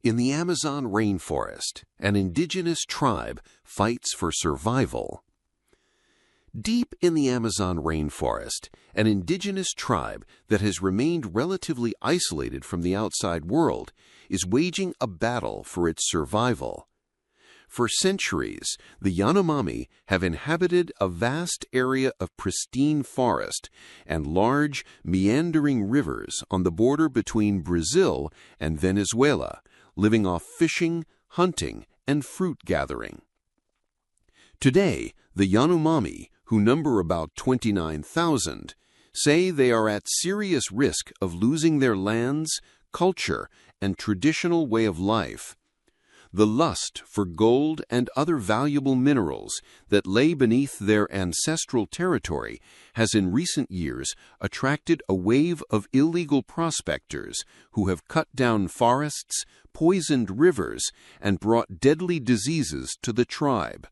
In the Amazon rainforest, an indigenous tribe fights for survival. Deep in the Amazon rainforest, an indigenous tribe that has remained relatively isolated from the outside world is waging a battle for its survival. For centuries, the Yanomami have inhabited a vast area of pristine forest and large, meandering rivers on the border between Brazil and Venezuela, living off fishing, hunting, and fruit gathering. Today, the Yanomami, who number about 29,000, say they are at serious risk of losing their lands, culture, and traditional way of life. The lust for gold and other valuable minerals that lay beneath their ancestral territory has in recent years attracted a wave of illegal prospectors who have cut down forests, poisoned rivers, and brought deadly diseases to the tribe.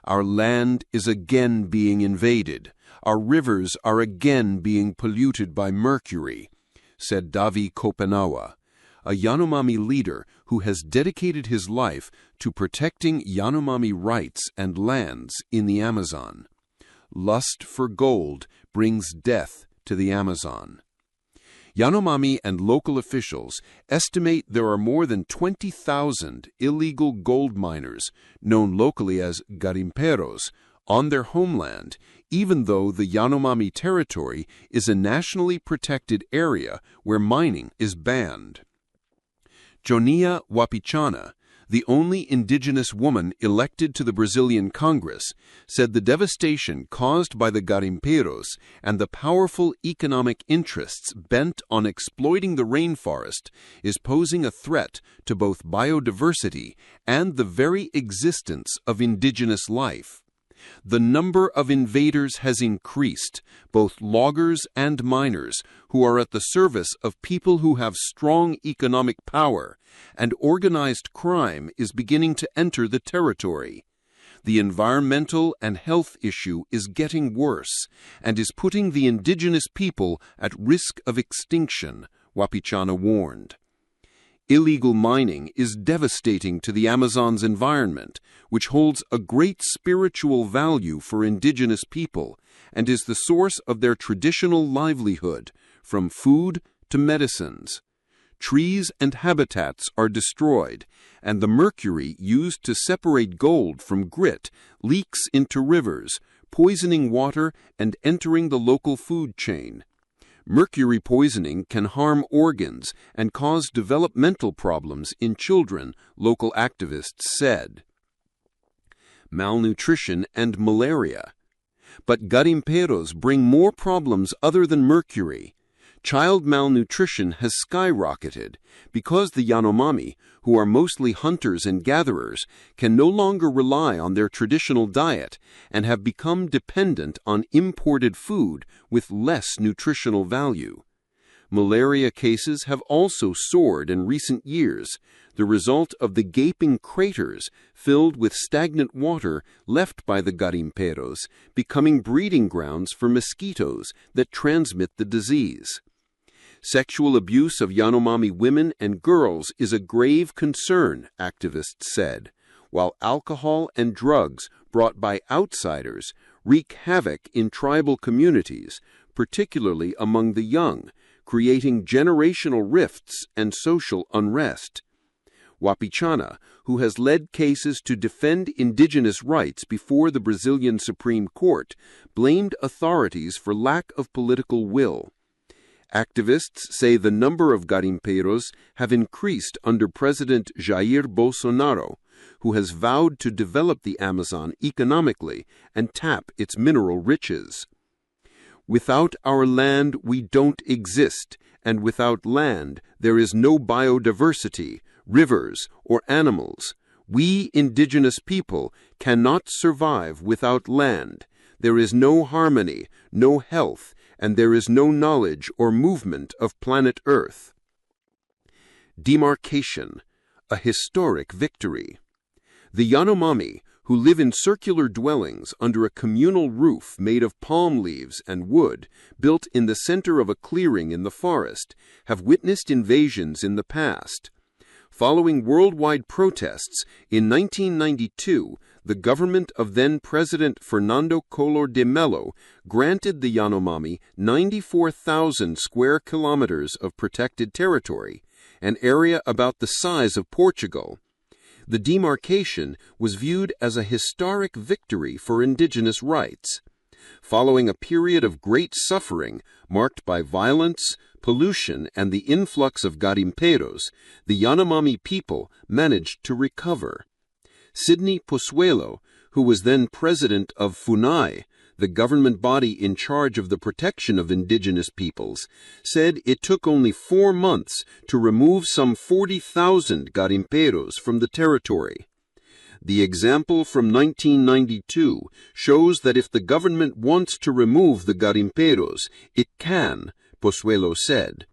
Our land is again being invaded. Our rivers are again being polluted by mercury, said Davi Kopenawa, a Yanomami leader who has dedicated his life to protecting Yanomami rights and lands in the Amazon. Lust for gold brings death to the Amazon. Yanomami and local officials estimate there are more than 20,000 illegal gold miners, known locally as garimperos, on their homeland, even though the Yanomami territory is a nationally protected area where mining is banned. Jonia Wapichana, the only indigenous woman elected to the Brazilian Congress, said the devastation caused by the garimperos and the powerful economic interests bent on exploiting the rainforest is posing a threat to both biodiversity and the very existence of indigenous life. The number of invaders has increased, both loggers and miners, who are at the service of people who have strong economic power, and organized crime is beginning to enter the territory. The environmental and health issue is getting worse and is putting the indigenous people at risk of extinction, Wapichana warned. Illegal mining is devastating to the Amazon's environment, which holds a great spiritual value for indigenous people and is the source of their traditional livelihood, from food to medicines. Trees and habitats are destroyed, and the mercury used to separate gold from grit leaks into rivers, poisoning water and entering the local food chain. Mercury poisoning can harm organs and cause developmental problems in children, local activists said. Malnutrition and malaria. But garimperos bring more problems other than mercury. Child malnutrition has skyrocketed because the Yanomami, who are mostly hunters and gatherers, can no longer rely on their traditional diet and have become dependent on imported food with less nutritional value. Malaria cases have also soared in recent years, the result of the gaping craters filled with stagnant water left by the garimperos becoming breeding grounds for mosquitoes that transmit the disease. Sexual abuse of Yanomami women and girls is a grave concern, activists said, while alcohol and drugs brought by outsiders wreak havoc in tribal communities, particularly among the young, creating generational rifts and social unrest. Wapichana, who has led cases to defend indigenous rights before the Brazilian Supreme Court, blamed authorities for lack of political will. Activists say the number of garimperos have increased under President Jair Bolsonaro, who has vowed to develop the Amazon economically and tap its mineral riches. Without our land, we don't exist, and without land, there is no biodiversity, rivers, or animals. We indigenous people cannot survive without land. There is no harmony, no health, and there is no knowledge or movement of planet Earth. Demarcation, a historic victory. The Yanomami, who live in circular dwellings under a communal roof made of palm leaves and wood, built in the center of a clearing in the forest, have witnessed invasions in the past. Following worldwide protests, in 1992, the government of then-President Fernando Collor de Mello granted the Yanomami 94,000 square kilometers of protected territory, an area about the size of Portugal. The demarcation was viewed as a historic victory for indigenous rights. Following a period of great suffering marked by violence, pollution, and the influx of garimpeiros, the Yanomami people managed to recover. Sidney Pozuelo, who was then president of FUNAI, the government body in charge of the protection of indigenous peoples, said it took only 4 months to remove some 40,000 garimpeiros from the territory. The example from 1992 shows that if the government wants to remove the garimpeiros, it can, Pozuelo said.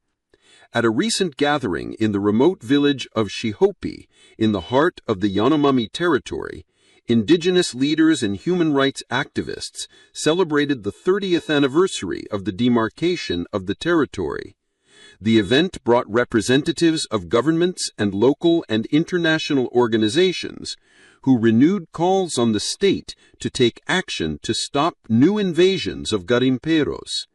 At a recent gathering in the remote village of Shihopi, in the heart of the Yanomami territory, indigenous leaders and human rights activists celebrated the 30th anniversary of the demarcation of the territory. The event brought representatives of governments and local and international organizations who renewed calls on the state to take action to stop new invasions of garimpeiros.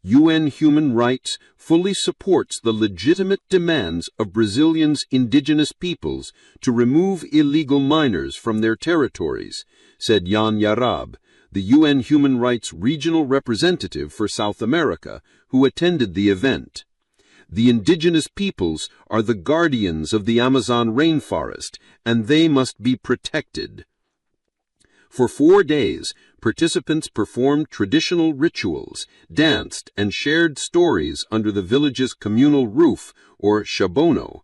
UN Human Rights fully supports the legitimate demands of Brazilians' indigenous peoples to remove illegal miners from their territories, said Jan Yarab, the UN Human Rights regional representative for South America, who attended the event. The indigenous peoples are the guardians of the Amazon rainforest, and they must be protected. For 4 days, participants performed traditional rituals, danced, and shared stories under the village's communal roof, or shabono.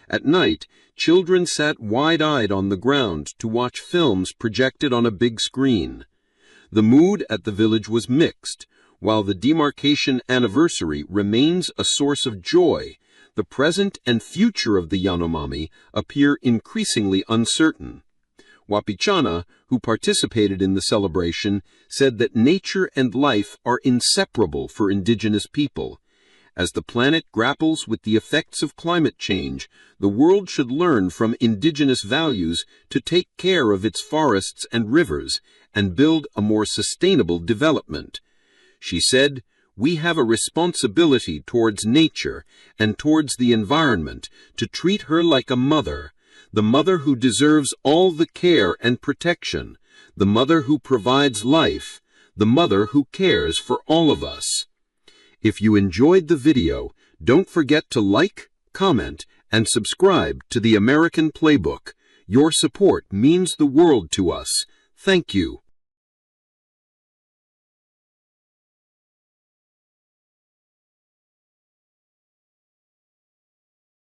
At night, children sat wide-eyed on the ground to watch films projected on a big screen. The mood at the village was mixed. While the demarcation anniversary remains a source of joy, the present and future of the Yanomami appear increasingly uncertain. Wapichana, who participated in the celebration, said that nature and life are inseparable for indigenous people. As the planet grapples with the effects of climate change, the world should learn from indigenous values to take care of its forests and rivers and build a more sustainable development. She said, "We have a responsibility towards nature and towards the environment to treat her like a mother, the mother who deserves all the care and protection, the mother who provides life, the mother who cares for all of us." If you enjoyed the video, don't forget to like, comment, and subscribe to the American Playbook. Your support means the world to us. Thank you.